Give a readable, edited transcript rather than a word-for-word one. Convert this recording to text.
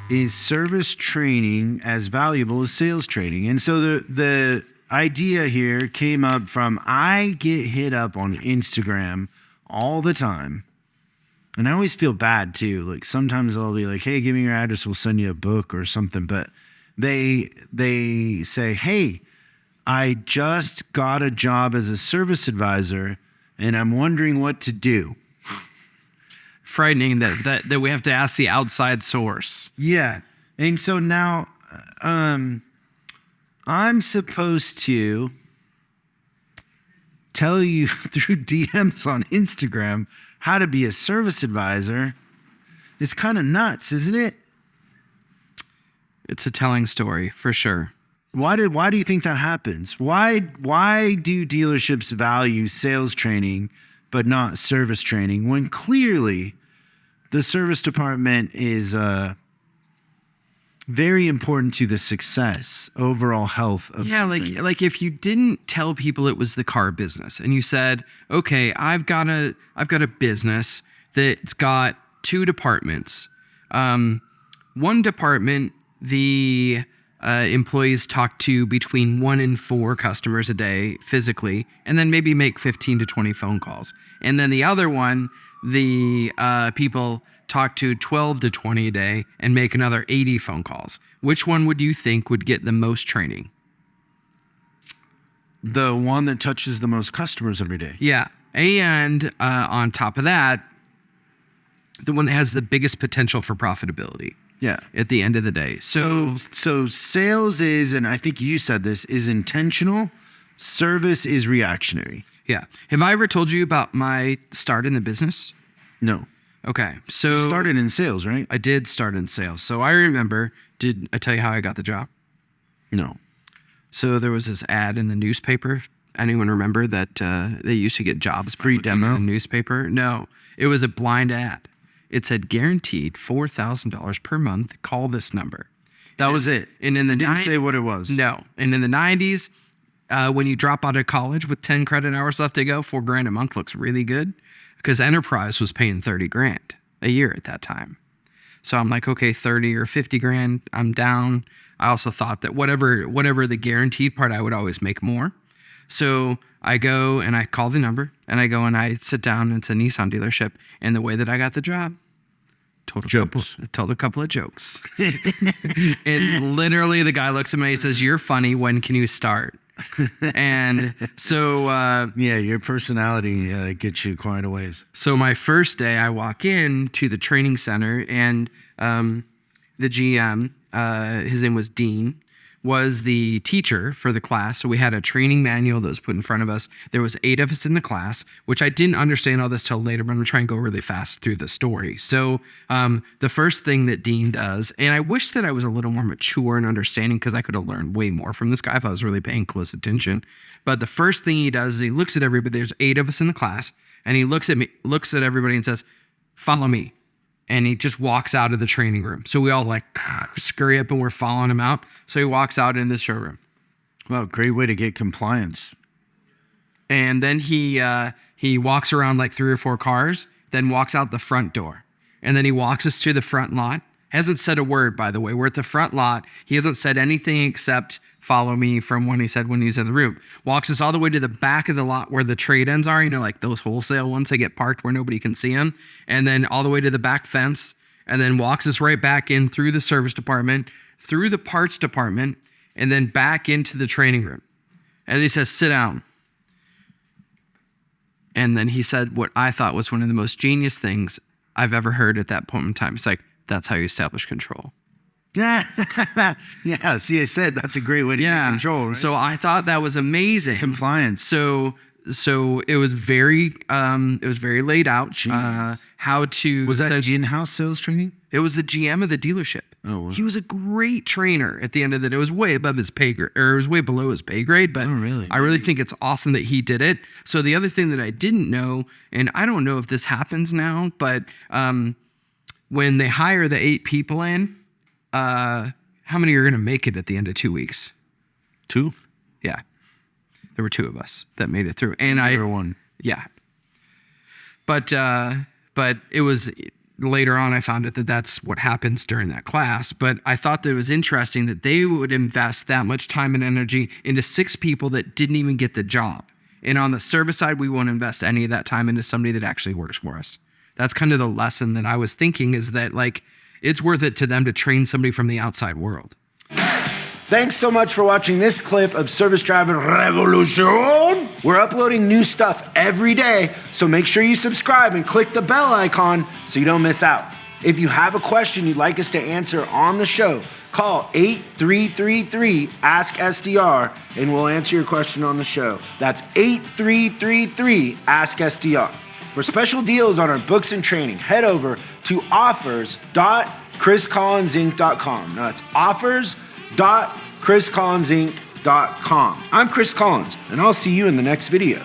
is service training as valuable as sales training? And so the idea here came up from, I get hit up on Instagram all the time. And I always feel bad too. Like sometimes I'll be like, hey, give me your address. We'll send you a book or something. But they say, hey, I just got a job as a service advisor and I'm wondering what to do. Frightening that we have to ask the outside source. Yeah. And so now I'm supposed to tell you through DMs on Instagram how to be a service advisor. It's kind of nuts, isn't it? It's a telling story for sure. Why do you think that happens? Why do dealerships value sales training but not service training when clearly the service department is very important to the success, overall health of something? like if you didn't tell people it was the car business and you said, okay, I've got a business that's got two departments. One department, the employees talk to between 1 and 4 customers a day physically, and then maybe make 15 to 20 phone calls. And then the other one, the people talk to 12 to 20 a day and make another 80 phone calls. Which one would you think would get the most training? The one that touches the most customers every day. Yeah. And on top of that, the one that has the biggest potential for profitability. Yeah. At the end of the day. So sales is, and I think you said this, is intentional. Service is reactionary. Yeah. Have I ever told you about my start in the business? No. Okay. So You started in sales, right? I did start in sales. So I remember, did I tell you how I got the job? No. So there was this ad in the newspaper. Anyone remember that they used to get jobs Free demo? in the newspaper? No, it was a blind ad. It said guaranteed $4,000 per month. Call this number. That was it. And in the Didn't say what it was. No. And in the 90s, when you drop out of college with 10 credit hours left to go, $4,000 a month looks really good because Enterprise was paying $30,000 a year at that time. So I'm like, okay, 30 or 50 grand, I'm down. I also thought that whatever the guaranteed part, I would always make more. So I go and I call the number and I go and I sit down. It's a Nissan dealership. And the way that I got the job, told a couple of jokes. And literally the guy looks at me and he says, "You're funny. When can you start?" And so yeah, your personality gets you quite a ways. So my first day, I walk in to the training center, and the GM, his name was Dean, was the teacher for the class. So we had a training manual that was put in front of us. There was 8 of us in the class, which I didn't understand all this till later, but I'm going to try and go really fast through the story. So the first thing that Dean does, and I wish that I was a little more mature and understanding because I could have learned way more from this guy if I was really paying close attention. But the first thing he does is he looks at everybody. There's 8 of us in the class, and he looks at everybody and says, "Follow me." And he just walks out of the training room. So we all like scurry up and we're following him out. So he walks out in the showroom. Well, great way to get compliance. And then he walks around like 3 or 4 cars, then walks out the front door. And then he walks us to the front lot. Hasn't said a word, by the way. We're at the front lot. He hasn't said anything except follow me from when he said when he's in the room. Walks us all the way to the back of the lot where the trade ends are, like those wholesale ones that get parked where nobody can see them. And then all the way to the back fence, and then walks us right back in through the service department, through the parts department, and then back into the training room. And he says, "Sit down." And then he said what I thought was one of the most genius things I've ever heard at that point in time. It's like, "That's how you establish control." Yeah. Yeah. See, I said that's a great way to get control, right? So I thought that was amazing. Compliance. So it was very laid out. How to was that in-house sales training? It was the GM of the dealership. Oh, wow. He was a great trainer. At the end of the day, it was way above his pay grade, or it was way below his pay grade. But really? I really think it's awesome that he did it. So the other thing that I didn't know, and I don't know if this happens now, but when they hire the 8 people in, how many are going to make it at the end of 2 weeks? 2? Yeah. There were 2 of us that made it through. And I never won. Yeah. But it was later on I found out that that's what happens during that class. But I thought that it was interesting that they would invest that much time and energy into 6 people that didn't even get the job. And on the service side, we won't invest any of that time into somebody that actually works for us. That's kind of the lesson that I was thinking, is that like, it's worth it to them to train somebody from the outside world. Thanks so much for watching this clip of Service Driver Revolution. We're uploading new stuff every day, so make sure you subscribe and click the bell icon so you don't miss out. If you have a question you'd like us to answer on the show, call 8333-ASK-SDR and we'll answer your question on the show. That's 8333-ASK-SDR. For special deals on our books and training, head over to offers.chriscollinsinc.com. Now that's offers.chriscollinsinc.com. I'm Chris Collins, and I'll see you in the next video.